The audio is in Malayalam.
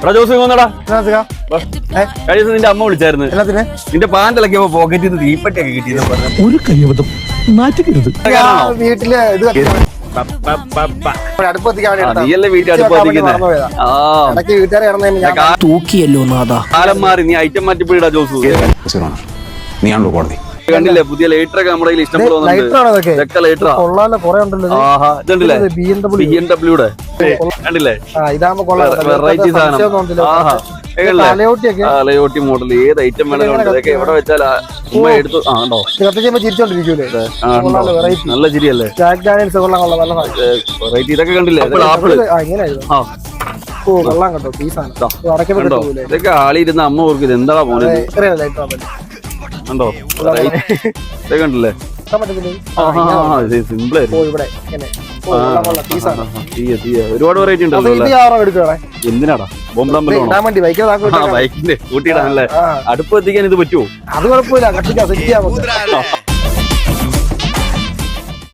എടാ ജോസ് വന്നടാ. കഴിഞ്ഞ ദിവസം നിന്റെ അമ്മ വിളിച്ചായിരുന്നു. നിന്റെ പാൻറ്റിലൊക്കെ പോക്കറ്റിൽ നിന്ന് തീപ്പറ്റിയൊക്കെ കിട്ടിയെന്ന് പറഞ്ഞു. ഒരു കയ്യബദ്ധം നാറ്റുകരുത്. വീട്ടില് ഇത് നീയല്ലേ വീട്ടിൽ അടുപ്പത്തിക്കുന്നത്. തൂക്കിയല്ലോ നാദാ. കാലം മാറി, നീ ഐറ്റം മാറ്റിപ്പോയിടാ ജോസ്. നീയാണല്ലോ കോടതി. കണ്ടില്ലേ പുതിയ ലൈറ്ററൊക്കെ നമ്മുടെ കയ്യിൽ ഇഷ്ടം പോലെ BMW കണ്ടില്ലേ വെറൈറ്റി സാധനം. ലയോട്ടി മോഡൽ ഏത് ഐറ്റം വേണമെങ്കിലും ഇതൊക്കെ എവിടെ വെച്ചാൽ ഉമ്മ എടുത്തു. ആണോ നല്ല ചിരിയല്ലേ. വെറൈറ്റി ഇതൊക്കെ കണ്ടില്ലേ ആപ്പിള്. ഇതൊക്കെ ആളിയിരുന്ന അമ്മ ഓർക്കും ഇത് എന്താ പോണത്. കണ്ടോ ഇതൊക്കെ കണ്ടില്ലേ. സിമ്പിൾ ഒരുപാട് വെറൈറ്റി ഉണ്ടല്ലോ. എന്തിനാടാ ബൈക്കിന്റെ കൂട്ടിയിടാനല്ലേ. അടുപ്പ് എത്തിക്കാൻ ഇത് പറ്റുമോ? അത് കുഴപ്പമില്ല.